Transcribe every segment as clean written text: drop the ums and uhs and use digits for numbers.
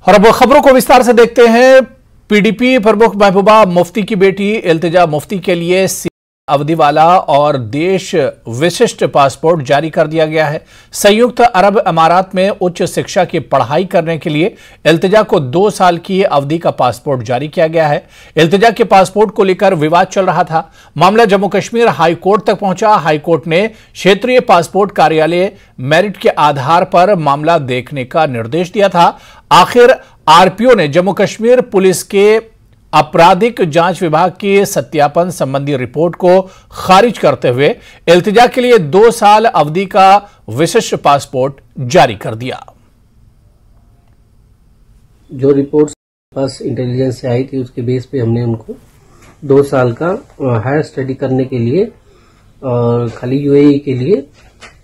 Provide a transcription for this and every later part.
और अब खबरों को विस्तार से देखते हैं। पीडीपी प्रमुख महबूबा मुफ्ती की बेटी इल्तिजा मुफ्ती के लिए अवधि वाला और देश विशिष्ट पासपोर्ट जारी कर दिया गया है। संयुक्त अरब अमारात में उच्च शिक्षा की पढ़ाई करने के लिए इल्तिजा को 2 साल की अवधि का पासपोर्ट जारी किया गया है। इल्तिजा के पासपोर्ट को लेकर विवाद चल रहा था। मामला जम्मू कश्मीर हाई कोर्ट तक पहुंचा। हाई कोर्ट ने क्षेत्रीय पासपोर्ट कार्यालय मेरिट के आधार पर मामला देखने का निर्देश दिया था। आखिर आरपीओ ने जम्मू कश्मीर पुलिस के आपराधिक जांच विभाग की सत्यापन संबंधी रिपोर्ट को खारिज करते हुए इल्तिजा के लिए 2 साल अवधि का विशिष्ट पासपोर्ट जारी कर दिया। जो रिपोर्ट पास इंटेलिजेंस से आई थी उसके बेस पे हमने उनको 2 साल का हायर स्टडी करने के लिए और खाली यूएई के लिए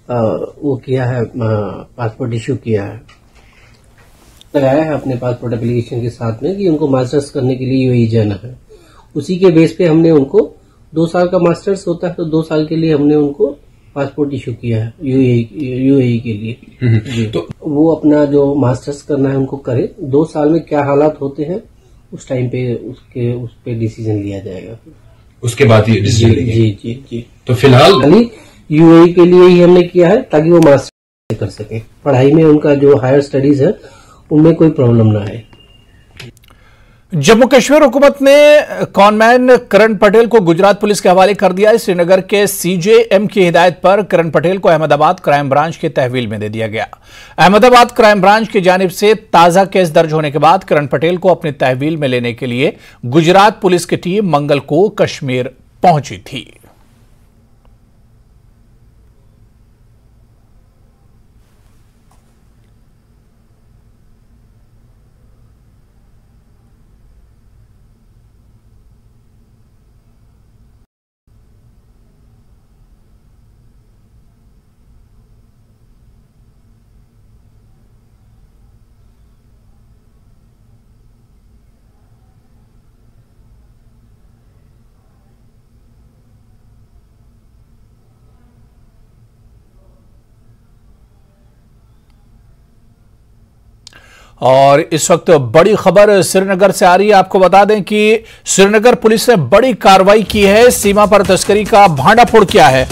वो किया है, पासपोर्ट इश्यू किया है, लगाया है अपने पासपोर्ट एप्लीकेशन के साथ में कि उनको मास्टर्स करने के लिए यूएई जाना है। उसी के बेस पे हमने उनको 2 साल का मास्टर्स होता है तो 2 साल के लिए हमने उनको पासपोर्ट इशू किया है यूएई के लिए। तो वो अपना जो मास्टर्स करना है उनको करे। 2 साल में क्या हालात होते हैं उस टाइम पे उस पे डिसीजन लिया जाएगा। उसके बाद ये डिसीजन लेंगे। जी जी जी। तो फिलहाल खाली यूएई के लिए ही हमने किया है ताकि वो मास्टर्स कर सके, पढ़ाई में उनका जो हायर स्टडीज है उनमें कोई प्रॉब्लम ना है। जम्मू कश्मीर हुकूमत ने कॉनमैन करण पटेल को गुजरात पुलिस के हवाले कर दिया है। श्रीनगर के सीजेएम की हिदायत पर करण पटेल को अहमदाबाद क्राइम ब्रांच के तहवील में दे दिया गया। अहमदाबाद क्राइम ब्रांच की जानिब से ताजा केस दर्ज होने के बाद करण पटेल को अपनी तहवील में लेने के लिए गुजरात पुलिस की टीम मंगल को कश्मीर पहुंची थी। और इस वक्त बड़ी खबर श्रीनगर से आ रही है। आपको बता दें कि श्रीनगर पुलिस ने बड़ी कार्रवाई की है। सीमा पर तस्करी का भांडाफोड़ किया है।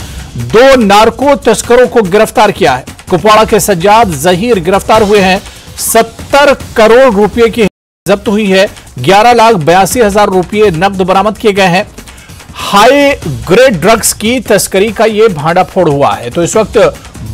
2 नार्को तस्करों को गिरफ्तार किया है। कुपवाड़ा के सज्जाद जहीर गिरफ्तार हुए हैं। 70 करोड़ रुपए की जब्त हुई है। 11,82,000 रुपए नकद बरामद किए गए हैं। हाई ग्रेड ड्रग्स की तस्करी का यह भांडाफोड़ हुआ है। तो इस वक्त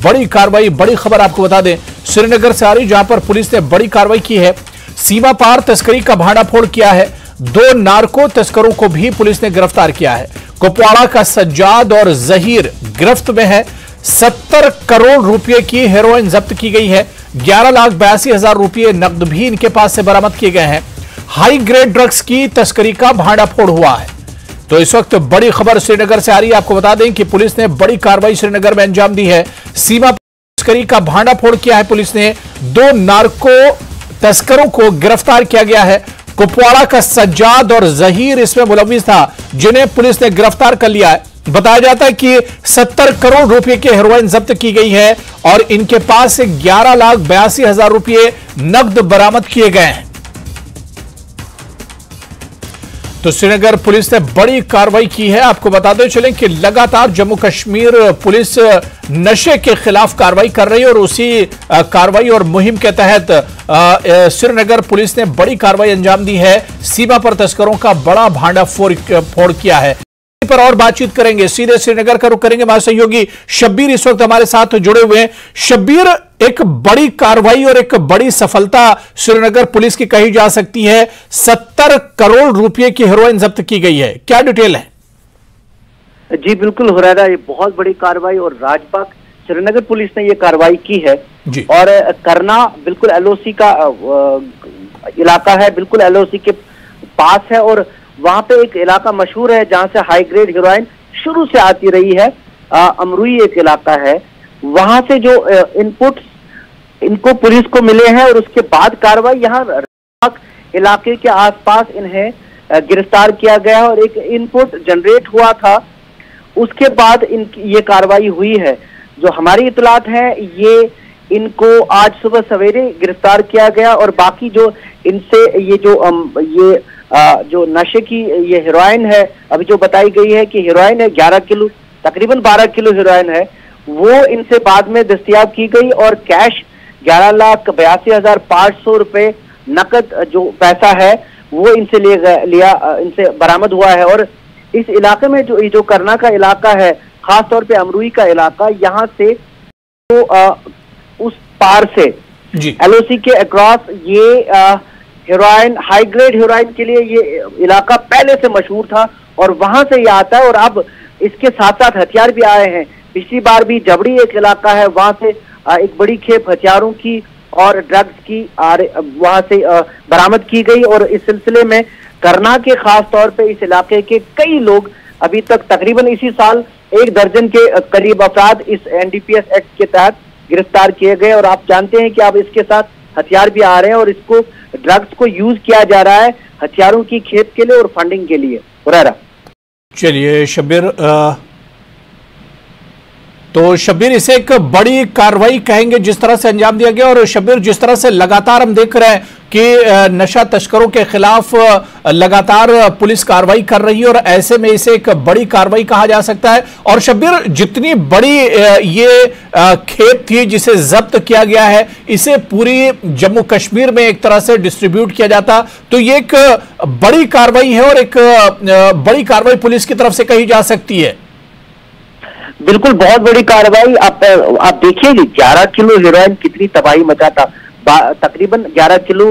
बड़ी कार्रवाई, बड़ी खबर आपको बता दें श्रीनगर से आ रही, जहां पर पुलिस ने बड़ी कार्रवाई की है। सीमा पार तस्करी का भांडाफोड़ किया है। 2 नार्को तस्करों को भी पुलिस ने गिरफ्तार किया है। कुपवाड़ा का सज्जाद और जहीर गिरफ्त में है। 70 करोड़ रुपए की हेरोइन जब्त की गई है। 11,82,000 रुपए नकद भी इनके पास से बरामद किए गए हैं। हाई ग्रेड ड्रग्स की तस्करी का भांडाफोड़ हुआ है। तो इस वक्त बड़ी खबर श्रीनगर से आ रही है। आपको बता दें कि पुलिस ने बड़ी कार्रवाई श्रीनगर में अंजाम दी है। सीमा तस्करी का भांडाफोड़ किया है पुलिस ने। 2 नार्को तस्करों को गिरफ्तार किया गया है। कुपवाड़ा का सज्जाद और जहीर इसमें मुलविस था, जिन्हें पुलिस ने गिरफ्तार कर लिया है। बताया जाता है कि 70 करोड़ रुपए की हेरोइन जब्त की गई है और इनके पास से 11,82,000 रुपए नकद बरामद किए गए हैं। तो श्रीनगर पुलिस ने बड़ी कार्रवाई की है। आपको बताते चलें कि लगातार जम्मू कश्मीर पुलिस नशे के खिलाफ कार्रवाई कर रही है और उसी कार्रवाई और मुहिम के तहत श्रीनगर पुलिस ने बड़ी कार्रवाई अंजाम दी है। सीमा पर तस्करों का बड़ा भांडाफोड़ किया है। पर और बातचीत करेंगे, सीधे श्रीनगर का रुख करेंगे। हमारे सहयोगी शब्बीर इस वक्त हमारे साथ जुड़े हुए हैं। शब्बीर, एक बड़ी कार्रवाई और एक बड़ी सफलता श्रीनगर पुलिस की कही जा सकती है। 70 करोड़ रुपए की हेरोइन जब्त की गई है, क्या डिटेल है? जी बिल्कुल हुरैरा, ये बहुत बड़ी कार्रवाई और राजबाग श्रीनगर पुलिस ने ये कार्रवाई की है जी। और करना बिल्कुल एलओसी का इलाका है, बिल्कुल एलओसी के पास है और वहां पे एक इलाका मशहूर है जहां से हाई ग्रेड हेरोइन शुरू से आती रही है। अमरुई एक इलाका है, वहां से जो इनपुट इनको पुलिस को मिले हैं और उसके बाद कार्रवाई यहाँ इलाके के आसपास इन्हें गिरफ्तार किया गया है और एक इनपुट जनरेट हुआ था, उसके बाद ये कार्रवाई हुई है। जो हमारी इतलात है, ये इनको आज सुबह सवेरे गिरफ्तार किया गया और बाकी जो इनसे ये जो नशे की ये हेरोइन है, अभी जो बताई गई है कि हेरोइन है 11 किलो, तकरीबन 12 किलो हेरोइन है, वो इनसे बाद में दस्तयाब की गई और कैश 11,82,500 रुपए नकद जो पैसा है वो इनसे इनसे बरामद हुआ है। और इस इलाके में जो करना का इलाका है, खास तौर पे अमरूई का इलाका, यहाँ से तो उस पार से एलओसी के अक्रॉस ये हेरोइन, हाई ग्रेड हेरोइन के लिए ये इलाका पहले से मशहूर था और वहां से ये आता है। और अब इसके साथ साथ हथियार भी आए हैं। पिछली बार भी जबड़ी एक इलाका है, वहां से एक बड़ी खेप हथियारों की और ड्रग्स की वहां से बरामद की गई। और इस सिलसिले में करना के खास तौर पे इस इलाके के कई लोग अभी तक तकरीबन इसी साल 1 दर्जन के करीब अफराद इस एनडीपीएस एक्ट के तहत गिरफ्तार किए गए। और आप जानते हैं कि अब इसके साथ हथियार भी आ रहे हैं और इसको ड्रग्स को यूज किया जा रहा है हथियारों की खेप के लिए और फंडिंग के लिए। चलिए शब्बीर, तो शब्बीर इसे एक बड़ी कार्रवाई कहेंगे जिस तरह से अंजाम दिया गया। और शब्बीर, जिस तरह से लगातार हम देख रहे हैं कि नशा तस्करों के खिलाफ लगातार पुलिस कार्रवाई कर रही है और ऐसे में इसे एक बड़ी कार्रवाई कहा जा सकता है। और शब्बीर, जितनी बड़ी ये खेप थी जिसे जब्त किया गया है, इसे पूरी जम्मू कश्मीर में एक तरह से डिस्ट्रीब्यूट किया जाता, तो ये एक बड़ी कार्रवाई है और एक बड़ी कार्रवाई पुलिस की तरफ से कही जा सकती है। बिल्कुल, बहुत बड़ी कार्रवाई। आप देखिए 11 किलो हेरोइन कितनी तबाही मचाता। तकरीबन 11 किलो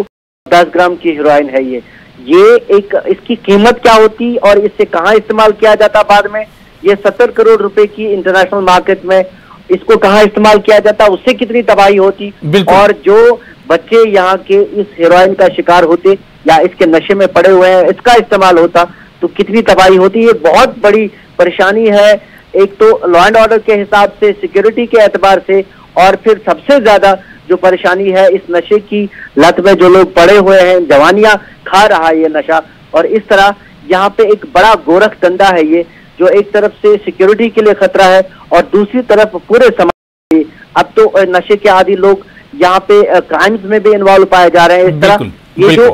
10 ग्राम की हेरोइन है ये एक इसकी कीमत क्या होती और इससे कहाँ इस्तेमाल किया जाता बाद में। ये 70 करोड़ रुपए की इंटरनेशनल मार्केट में इसको कहाँ इस्तेमाल किया जाता, उससे कितनी तबाही होती। और जो बच्चे यहाँ के इस हेरोइन का शिकार होते या इसके नशे में पड़े हुए हैं, इसका इस्तेमाल होता तो कितनी तबाही होती। ये बहुत बड़ी परेशानी है, एक तो लॉ एंड ऑर्डर के हिसाब से, सिक्योरिटी के एतबार से, और फिर सबसे ज्यादा जो परेशानी है इस नशे की लत में जो लोग पड़े हुए हैं, जवानियां खा रहा है ये नशा। और इस तरह यहाँ पे एक बड़ा गोरख धंधा है ये, जो एक तरफ से सिक्योरिटी के लिए खतरा है और दूसरी तरफ पूरे समाज में। अब तो नशे के आदी लोग यहाँ पे क्राइम्स में भी इन्वॉल्व पाए जा रहे हैं। इस तरह ये जो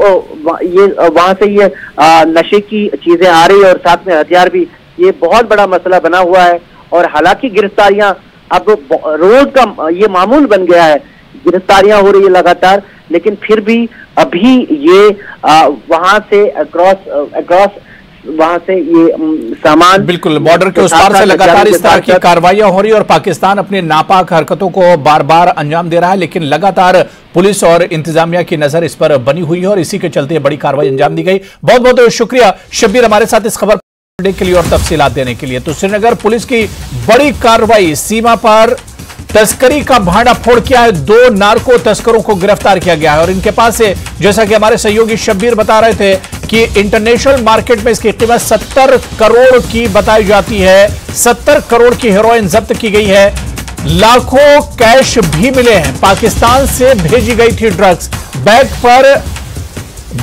वहां से ये नशे की चीजें आ रही है और साथ में हथियार भी, ये बहुत बड़ा मसला बना हुआ है। और हालांकि गिरफ्तारियां अब रोज का ये मामूल बन गया है, गिरफ्तारियां हो रही है लगातार, लेकिन फिर भी अभी ये वहां से अक्रॉस वहां से ये सामान, बिल्कुल बॉर्डर के उस पार से लगातार इस तरह की कार्रवाइयां हो रही है और पाकिस्तान अपनी नापाक हरकतों को बार बार अंजाम दे रहा है। लेकिन लगातार पुलिस और इंतजामिया की नजर इस पर बनी हुई है और इसी के चलते बड़ी कार्रवाई अंजाम दी गई। बहुत बहुत शुक्रिया शब्बीर हमारे साथ इस खबर के लिए और तफसीलात देने के लिए। तो श्रीनगर पुलिस की बड़ी कार्रवाई, सीमा पर तस्करी का भांडाफोड़ किया है, 2 नार्को तस्करों को गिरफ्तार किया गया है और इनके पास से, जैसा कि हमारे सहयोगी शब्बीर बता रहे थे कि इंटरनेशनल मार्केट में इसकी कीमत 70 करोड़ की बताई जाती है। 70 करोड़ की हेरोइन जब्त की गई है, लाखों कैश भी मिले हैं। पाकिस्तान से भेजी गई थी ड्रग्स, बैग पर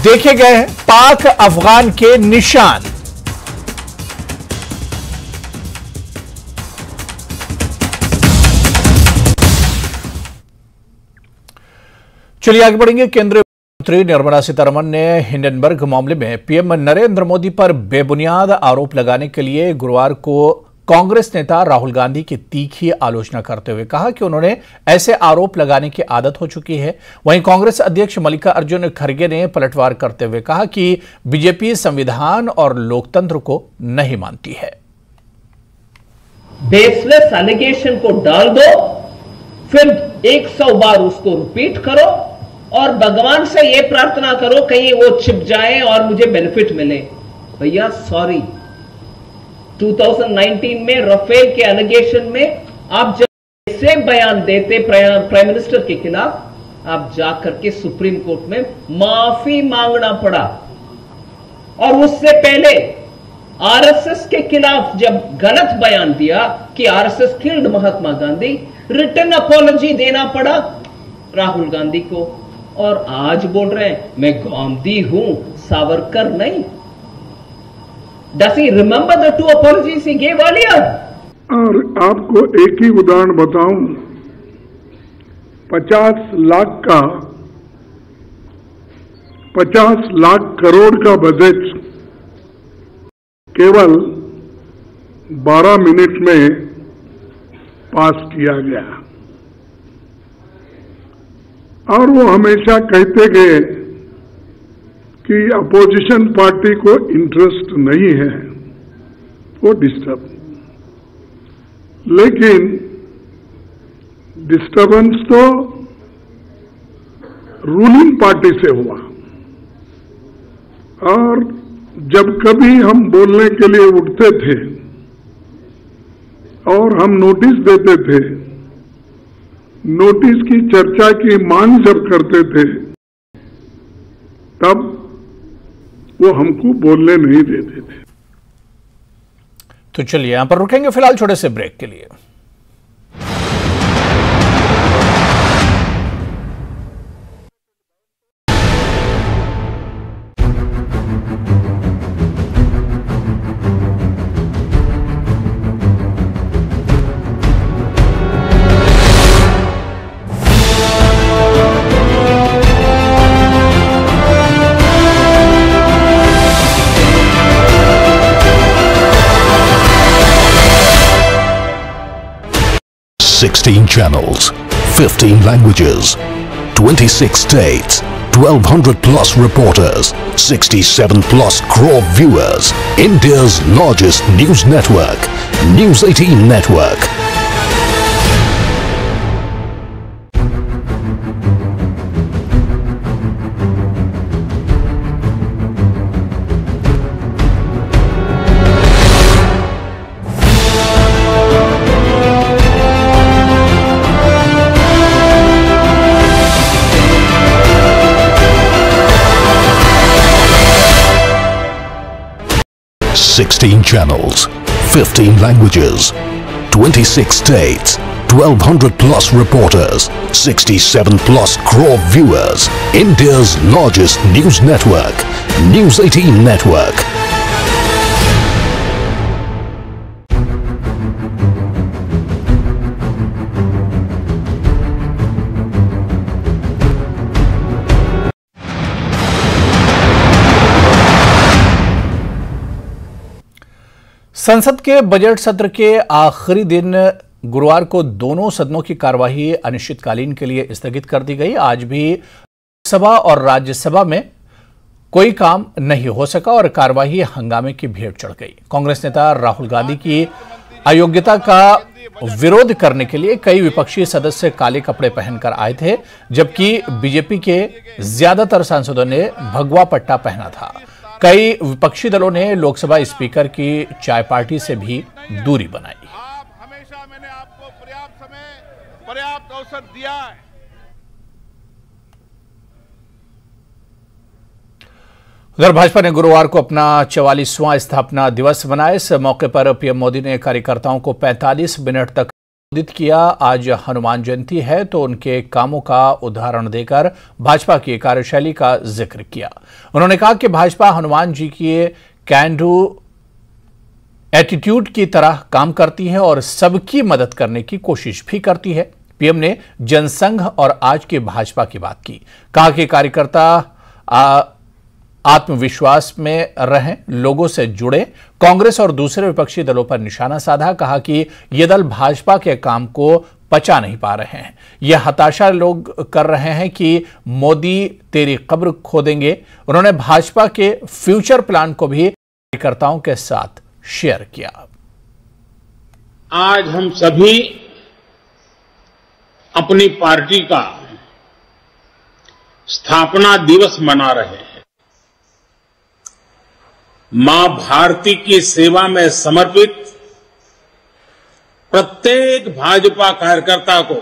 देखे गए पाक अफगान के निशान। चलिए आगे बढ़ेंगे। केंद्रीय मंत्री निर्मला सीतारमण ने हिंडनबर्ग मामले में पीएम नरेंद्र मोदी पर बेबुनियाद आरोप लगाने के लिए गुरुवार को कांग्रेस नेता राहुल गांधी की तीखी आलोचना करते हुए कहा कि उन्होंने ऐसे आरोप लगाने की आदत हो चुकी है। वहीं कांग्रेस अध्यक्ष मल्लिकार्जुन खड़गे ने पलटवार करते हुए कहा कि बीजेपी संविधान और लोकतंत्र को नहीं मानती है। बेसलेस एलिगेशन को डाल दो, फिर 100 बार उसको रिपीट करो और भगवान से यह प्रार्थना करो कहीं वो छिप जाए और मुझे बेनिफिट मिले। भैया सॉरी, 2019 में राफेल के एलिगेशन में आप जब ऐसे बयान देते प्राइम मिनिस्टर के खिलाफ, आप जाकर के सुप्रीम कोर्ट में माफी मांगना पड़ा। और उससे पहले आरएसएस के खिलाफ जब गलत बयान दिया कि RSS killed Mahatma Gandhi, return apology देना पड़ा राहुल गांधी को। और आज बोल रहे हैं मैं गांधी हूं, सावरकर नहीं। Does he remember the 2 apologies he gave earlier? और आपको एक ही उदाहरण बताऊं, 50 लाख करोड़ का बजट केवल 12 मिनट में पास किया गया। और वो हमेशा कहते गए कि अपोजिशन पार्टी को इंटरेस्ट नहीं है, वो डिस्टर्ब, लेकिन डिस्टर्बेंस तो रूलिंग पार्टी से हुआ। और जब कभी हम बोलने के लिए उठते थे और हम नोटिस देते थे, नोटिस की चर्चा की मांग जब करते थे, तब वो हमको बोलने नहीं देते थे। तो चलिए यहां पर रुकेंगे फिलहाल छोटे से ब्रेक के लिए। Sixteen channels, 15 languages, 26 states, 1200 plus reporters, 67 plus crore viewers. India's largest news network, News 18 Network. Sixteen channels, 15 languages, 26 states, 1200 plus reporters, 67 plus crore viewers. India's largest news network, News 18 Network. संसद के budget सत्र के आखिरी दिन गुरुवार को दोनों सदनों की कार्यवाही अनिश्चितकालीन के लिए स्थगित कर दी गई। आज भी लोकसभा और राज्यसभा में कोई काम नहीं हो सका और कार्यवाही हंगामे की भेंट चढ़ गई। कांग्रेस नेता राहुल गांधी की अयोग्यता का विरोध करने के लिए कई विपक्षी सदस्य काले कपड़े पहनकर आए थे, जबकि बीजेपी के ज्यादातर सांसदों ने भगवा पट्टा पहना था। कई विपक्षी दलों ने लोकसभा स्पीकर की चाय पार्टी से भी दूरी बनाई। हमेशा मैंने आपको पर्याप्त समय, पर्याप्त अवसर दिया है। उधर भाजपा ने गुरुवार को अपना 44वां स्थापना दिवस मनाया। इस मौके पर पीएम मोदी ने कार्यकर्ताओं को 45 मिनट तक संबोधित किया। आज हनुमान जयंती है तो उनके कामों का उदाहरण देकर भाजपा की कार्यशैली का जिक्र किया। उन्होंने कहा कि भाजपा हनुमान जी की कैन डू एटीट्यूड की तरह काम करती है और सबकी मदद करने की कोशिश भी करती है। पीएम ने जनसंघ और आज की भाजपा की बात की। कहा कि कार्यकर्ता आत्मविश्वास में रहें, लोगों से जुड़े। कांग्रेस और दूसरे विपक्षी दलों पर निशाना साधा। कहा कि ये दल भाजपा के काम को पचा नहीं पा रहे हैं। यह हताशा लोग कर रहे हैं कि मोदी तेरी कब्र खोदेंगे। उन्होंने भाजपा के फ्यूचर प्लान को भी कार्यकर्ताओं के साथ शेयर किया। आज हम सभी अपनी पार्टी का स्थापना दिवस मना रहे हैं। मां भारती की सेवा में समर्पित प्रत्येक भाजपा कार्यकर्ता को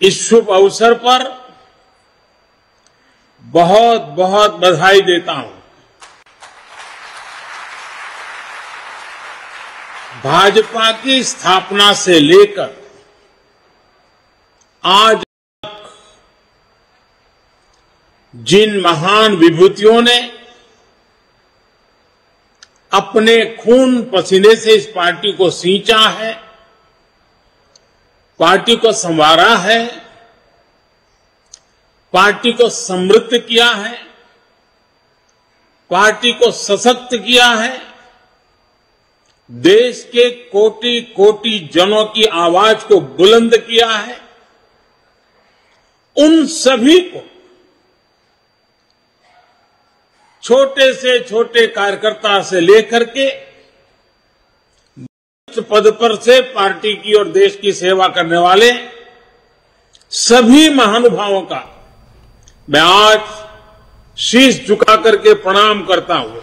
इस शुभ अवसर पर बहुत बहुत बधाई देता हूं। भाजपा की स्थापना से लेकर आज तक जिन महान विभूतियों ने अपने खून पसीने से इस पार्टी को सींचा है, पार्टी को संवारा है, पार्टी को समृद्ध किया है, पार्टी को सशक्त किया है, देश के कोटि कोटि जनों की आवाज को बुलंद किया है। उन सभी को, छोटे से छोटे कार्यकर्ता से लेकर के पद पर से पार्टी की और देश की सेवा करने वाले सभी महानुभावों का मैं आज शीश झुका करके प्रणाम करता हूं।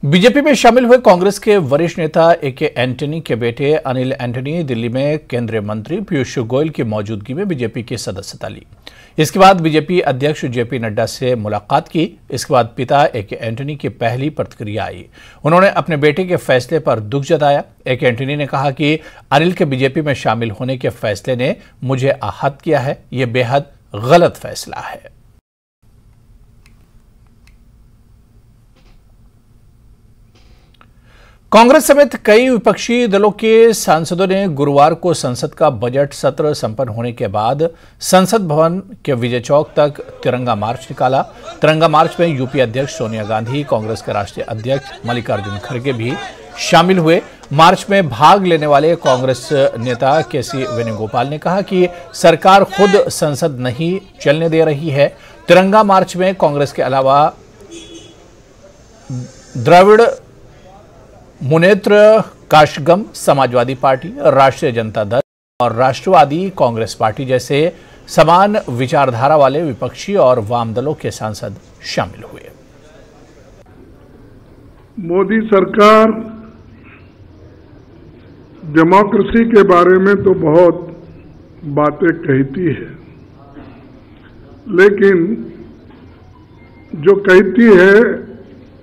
बीजेपी में शामिल हुए कांग्रेस के वरिष्ठ नेता ए.के. एंटनी के बेटे अनिल एंटनी दिल्ली में केंद्रीय मंत्री पीयूष गोयल की मौजूदगी में बीजेपी की सदस्यता ली। इसके बाद बीजेपी अध्यक्ष जेपी नड्डा से मुलाकात की। इसके बाद पिता ए.के. एंटनी की पहली प्रतिक्रिया आई। उन्होंने अपने बेटे के फैसले पर दुख जताया। ए.के. एंटनी ने कहा कि अनिल के बीजेपी में शामिल होने के फैसले ने मुझे आहत किया है। यह बेहद गलत फैसला है। कांग्रेस समेत कई विपक्षी दलों के सांसदों ने गुरुवार को संसद का बजट सत्र संपन्न होने के बाद संसद भवन के विजय चौक तक तिरंगा मार्च निकाला। तिरंगा मार्च में यूपीए अध्यक्ष सोनिया गांधी, कांग्रेस के राष्ट्रीय अध्यक्ष मल्लिकार्जुन खड़गे भी शामिल हुए। मार्च में भाग लेने वाले कांग्रेस नेता के.सी. वेणुगोपाल ने कहा कि सरकार खुद संसद नहीं चलने दे रही है। तिरंगा मार्च में कांग्रेस के अलावा द्रविड़ मुनेत्र काशगम, समाजवादी पार्टी, राष्ट्रीय जनता दल और राष्ट्रवादी कांग्रेस पार्टी जैसे समान विचारधारा वाले विपक्षी और वाम दलों के सांसद शामिल हुए। मोदी सरकार डेमोक्रेसी के बारे में तो बहुत बातें कहती है, लेकिन जो कहती है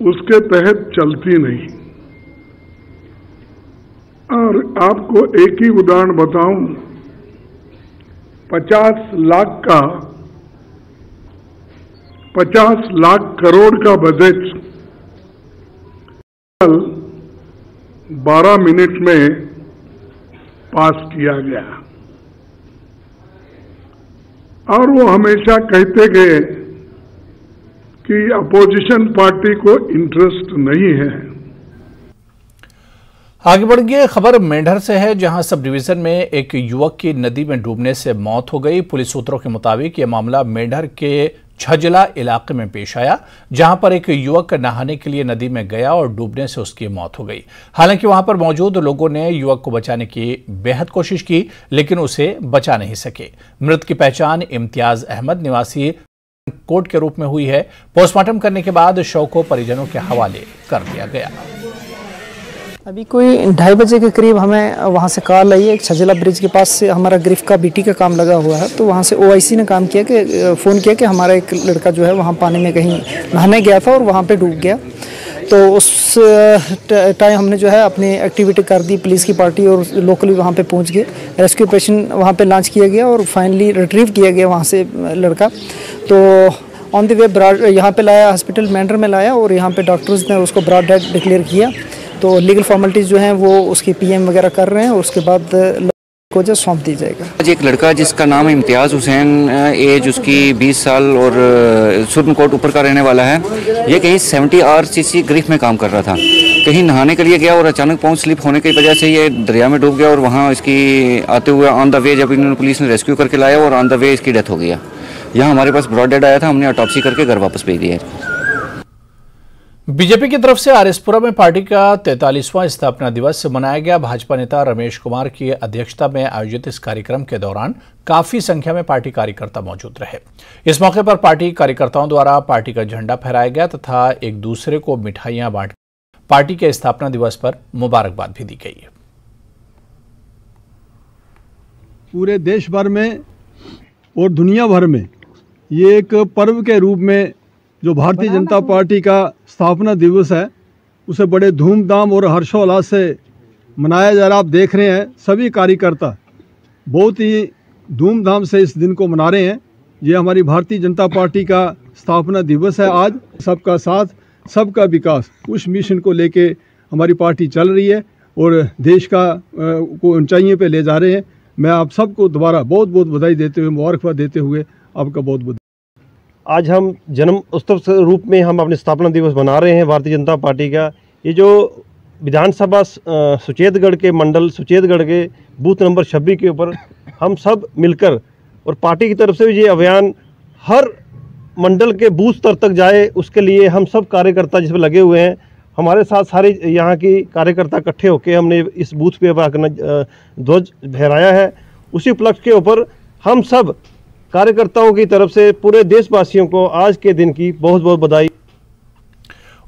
उसके तहत चलती नहीं। और आपको एक ही उदाहरण बताऊं, 50 लाख करोड़ का बजट 12 मिनट में पास किया गया। और वो हमेशा कहते गए कि अपोजिशन पार्टी को इंटरेस्ट नहीं है। आगे बढ़िए, खबर मेंढर से है, जहां सब डिवीजन में एक युवक की नदी में डूबने से मौत हो गई। पुलिस सूत्रों के मुताबिक यह मामला मेंढर के छजला इलाके में पेश आया, जहां पर एक युवक नहाने के लिए नदी में गया और डूबने से उसकी मौत हो गई। हालांकि वहां पर मौजूद लोगों ने युवक को बचाने की बेहद कोशिश की, लेकिन उसे बचा नहीं सके। मृत की पहचान इम्तियाज अहमद निवासी कोट के रूप में हुई है। पोस्टमार्टम करने के बाद शव को परिजनों के हवाले कर दिया गया। अभी कोई 2:30 बजे के करीब हमें वहाँ से कॉल आई है। छजला ब्रिज के पास से हमारा ग्रिफ का बीटी का काम लगा हुआ है, तो वहाँ से OIC ने काम किया कि फ़ोन किया कि हमारा एक लड़का जो है वहाँ पानी में कहीं नहाने गया था और वहाँ पे डूब गया। तो उस टाइम हमने जो है अपनी एक्टिविटी कर दी, पुलिस की पार्टी और लोकली वहाँ पे पहुँच गए। रेस्क्यू ऑपरेशन वहाँ पे लॉन्च किया गया और फाइनली रिट्रीव किया गया वहाँ से लड़का। तो ऑन द वे यहाँ पे लाया, हॉस्पिटल मेंढर में लाया और यहाँ पे डॉक्टर्स ने उसको ब्रॉड डेड डिक्लेयर किया। तो लीगल फॉर्मेलिटीज़ जो हैं वो उसकी PM वगैरह कर रहे हैं और उसके बाद को जो सौंप दी जाएगा। आज एक लड़का जिसका नाम है इम्तियाज़ हुसैन, एज उसकी 20 साल और सुरनकोट ऊपर का रहने वाला है। ये कहीं 70 RCC ग्रिफ में काम कर रहा था, कहीं नहाने के लिए गया और अचानक पाँव स्लिप होने की वजह से ये दरिया में डूब गया और वहाँ इसकी आते हुए ऑन द वे जब इन्होंने पुलिस ने रेस्क्यू करके लाया और ऑन द वे इसकी डेथ हो गया। यहाँ हमारे पास ब्रॉड डेड आया था, हमने ऑटोप्सी करके घर वापस भेज दिया है। बीजेपी की तरफ से आरएसपुरा में पार्टी का 43वां स्थापना दिवस मनाया गया। भाजपा नेता रमेश कुमार की अध्यक्षता में आयोजित इस कार्यक्रम के दौरान काफी संख्या में पार्टी कार्यकर्ता मौजूद रहे। इस मौके पर पार्टी कार्यकर्ताओं द्वारा पार्टी का झंडा फहराया गया तथा एक दूसरे को मिठाइयां बांट पार्टी के स्थापना दिवस पर मुबारकबाद भी दी गई। पूरे देश भर में और दुनिया भर में ये एक पर्व के रूप में जो भारतीय जनता पार्टी का स्थापना दिवस है उसे बड़े धूमधाम और हर्षोल्लास से मनाया जा रहा। आप देख रहे हैं सभी कार्यकर्ता बहुत ही धूमधाम से इस दिन को मना रहे हैं। ये हमारी भारतीय जनता पार्टी का स्थापना दिवस है। आज सबका साथ सबका विकास उस मिशन को लेके हमारी पार्टी चल रही है। और देश को ऊंचाइयों पे ले जा रहे हैं। मैं आप सबको दोबारा बहुत बहुत बधाई देते हुए, मुबारकबाद देते हुए आपका बहुत बहुत। आज हम जन्म उत्सव के रूप में हम अपने स्थापना दिवस मना रहे हैं भारतीय जनता पार्टी का। ये जो विधानसभा सुचेतगढ़ के मंडल सुचेतगढ़ के बूथ नंबर 26 के ऊपर हम सब मिलकर और पार्टी की तरफ से ये अभियान हर मंडल के बूथ स्तर तक जाए, उसके लिए हम सब कार्यकर्ता जिसमें लगे हुए हैं। हमारे साथ सारे यहाँ की कार्यकर्ता इकट्ठे होकर हमने इस बूथ पे अपना ध्वज फहराया है। उसी उपलक्ष्य के ऊपर हम सब कार्यकर्ताओं की तरफ से पूरे देशवासियों को आज के दिन की बहुत बहुत बधाई।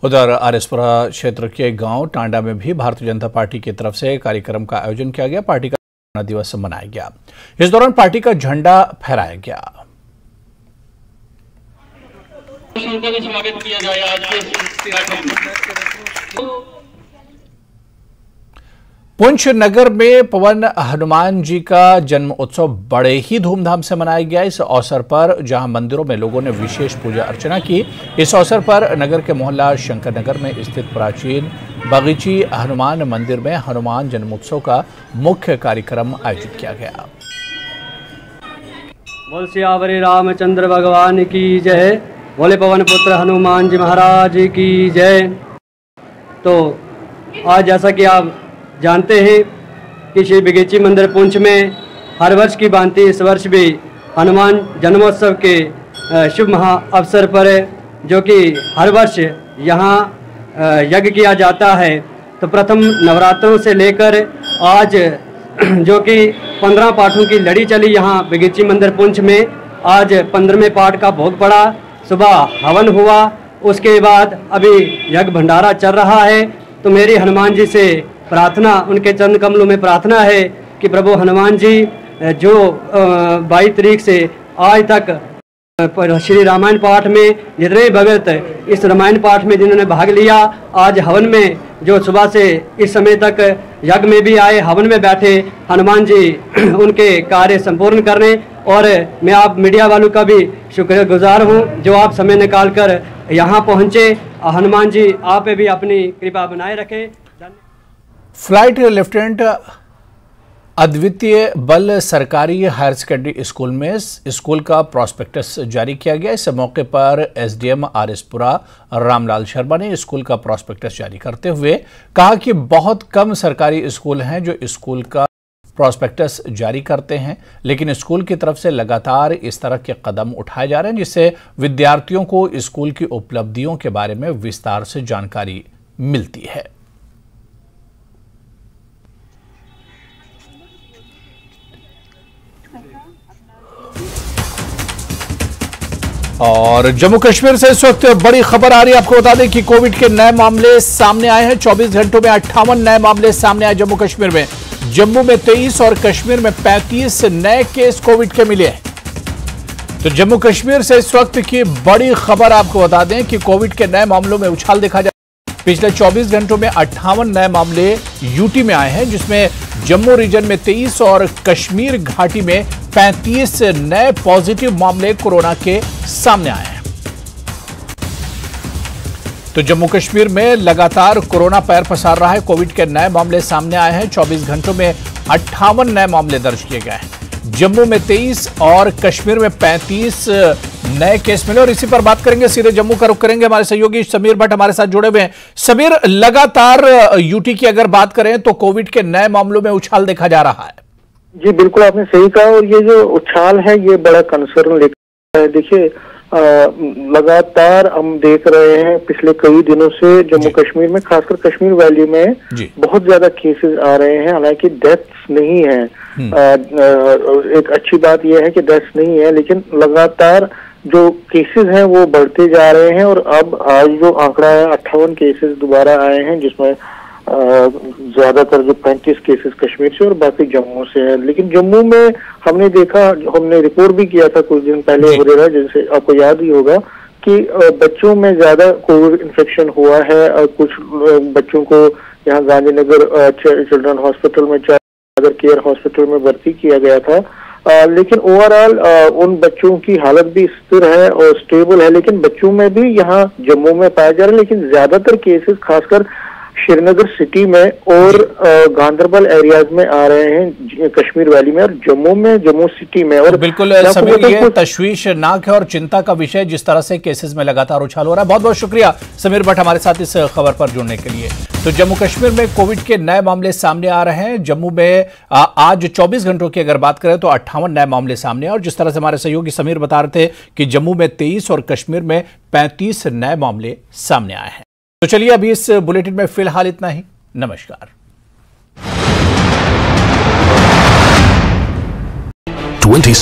उधर आरएसपुरा क्षेत्र के गांव टांडा में भी भारतीय जनता पार्टी की तरफ से कार्यक्रम का आयोजन किया गया। पार्टी का दिवस मनाया गया। इस दौरान पार्टी का झंडा फहराया गया। स्वागत किया जाए आज के पुंछ नगर में पवन हनुमान जी का जन्म उत्सव बड़े ही धूमधाम से मनाया गया। इस अवसर पर जहां मंदिरों में लोगों ने विशेष पूजा अर्चना की, इस अवसर पर नगर के मोहल्ला शंकर नगर में स्थित प्राचीन बगीची हनुमान मंदिर में हनुमान जन्मोत्सव का मुख्य कार्यक्रम आयोजित किया गया। बोल सियावरी रामचंद्र भगवान की जय, बोले पवन पुत्र हनुमान जी महाराज की जय। तो आज जैसा कि आप जानते हैं कि श्री बगीची मंदिर पुंछ में हर वर्ष की भांति इस वर्ष भी हनुमान जन्मोत्सव के शुभ महा अवसर पर जो कि हर वर्ष यहाँ यज्ञ किया जाता है। तो प्रथम नवरात्रों से लेकर आज जो कि 15 पाठों की लड़ी चली यहाँ बगीची मंदिर पुंछ में। आज 15वें पाठ का भोग पड़ा, सुबह हवन हुआ, उसके बाद अभी यज्ञ भंडारा चल रहा है। तो मेरी हनुमान जी से प्रार्थना, उनके चरण कमलों में प्रार्थना है कि प्रभु हनुमान जी जो 22 तारीख से आज तक श्री रामायण पाठ में जितने भगत इस रामायण पाठ में जिन्होंने भाग लिया, आज हवन में जो सुबह से इस समय तक यज्ञ में भी आए, हवन में बैठे, हनुमान जी उनके कार्य संपूर्ण करने। और मैं आप मीडिया वालों का भी शुक्रगुजार हूँ जो आप समय निकाल कर यहाँ पहुँचे। हनुमान जी आप भी अपनी कृपा बनाए रखें। फ्लाइट लेफ्टिनेंट अद्वितीय बल सरकारी हायर सेकेंडरी स्कूल में स्कूल का प्रॉस्पेक्टस जारी किया गया। इस मौके पर एसडीएम आरएसपुरा रामलाल शर्मा ने स्कूल का प्रॉस्पेक्टस जारी करते हुए कहा कि बहुत कम सरकारी स्कूल हैं जो स्कूल का प्रॉस्पेक्टस जारी करते हैं, लेकिन स्कूल की तरफ से लगातार इस तरह के कदम उठाए जा रहे हैं जिससे विद्यार्थियों को स्कूल की उपलब्धियों के बारे में विस्तार से जानकारी मिलती है। और जम्मू कश्मीर से इस वक्त बड़ी खबर आ रही है। आपको बता दें कि कोविड के नए मामले सामने आए हैं। 24 घंटों में 58 नए मामले सामने आए जम्मू कश्मीर में। जम्मू में 23 और कश्मीर में 35 नए केस कोविड के मिले हैं। तो जम्मू कश्मीर से इस वक्त की बड़ी खबर आपको बता दें कि कोविड के नए मामलों में उछाल देखा जा रहा है। पिछले 24 घंटों में 58 नए मामले यूटी में आए हैं, जिसमें जम्मू रीजन में 23 और कश्मीर घाटी में 35 नए पॉजिटिव मामले कोरोना के सामने आए हैं। तो जम्मू कश्मीर में लगातार कोरोना पैर पसार रहा है। कोविड के नए मामले सामने आए हैं। 24 घंटों में 58 नए मामले दर्ज किए गए हैं। जम्मू में 23 और कश्मीर में 35 नए केस मिले। और इसी पर बात करेंगे, सीधे जम्मू का रुख करेंगे। हमारे सहयोगी समीर भट्ट हमारे साथ जुड़े हुए हैं। समीर, लगातार यूटी की अगर बात करें तो कोविड के नए मामलों में उछाल देखा जा रहा है। जी बिल्कुल, आपने सही कहा। और ये जो उछाल है ये बड़ा कंसर्न लेकर है। देखिए, लगातार हम देख रहे हैं पिछले कई दिनों से जम्मू कश्मीर में, खासकर कश्मीर वैली में बहुत ज्यादा केसेस आ रहे हैं। हालांकि डेथ्स नहीं है। एक अच्छी बात यह है कि डेथ्स नहीं है, लेकिन लगातार जो केसेस हैं वो बढ़ते जा रहे हैं। और अब आज जो आंकड़ा है 58 केसेस दोबारा आए हैं, जिसमें ज्यादातर जो 35 केसेस कश्मीर से और बाकी जम्मू से है। लेकिन जम्मू में हमने देखा, हमने रिपोर्ट भी किया था कुछ दिन पहले वगैरह, जैसे आपको याद ही होगा कि बच्चों में ज्यादा कोविड इन्फेक्शन हुआ है। और कुछ बच्चों को यहाँ गांधीनगर चिल्ड्रन हॉस्पिटल में, चादर केयर हॉस्पिटल में भर्ती किया गया था। लेकिन ओवरऑल उन बच्चों की हालत भी स्थिर है और स्टेबल है। लेकिन बच्चों में भी यहाँ जम्मू में पाया जा रहा है। लेकिन ज्यादातर केसेस खासकर श्रीनगर सिटी में और गांधरबल एरियाज में आ रहे हैं, कश्मीर वैली में और जम्मू सिटी में। और बिल्कुल समीर, ये तशवीशनाक है और चिंता का विषय जिस तरह से केसेस में लगातार उछाल हो रहा है। बहुत बहुत शुक्रिया समीर भट्ट हमारे साथ इस खबर पर जुड़ने के लिए। तो जम्मू कश्मीर में कोविड के नए मामले सामने आ रहे हैं। जम्मू में आज 24 घंटों की अगर बात करें तो 58 नए मामले सामने, और जिस तरह से हमारे सहयोगी समीर बता रहे थे कि जम्मू में 23 और कश्मीर में 35 नए मामले सामने आए हैं। तो चलिए अभी इस बुलेटिन में फिलहाल इतना ही। नमस्कार। 26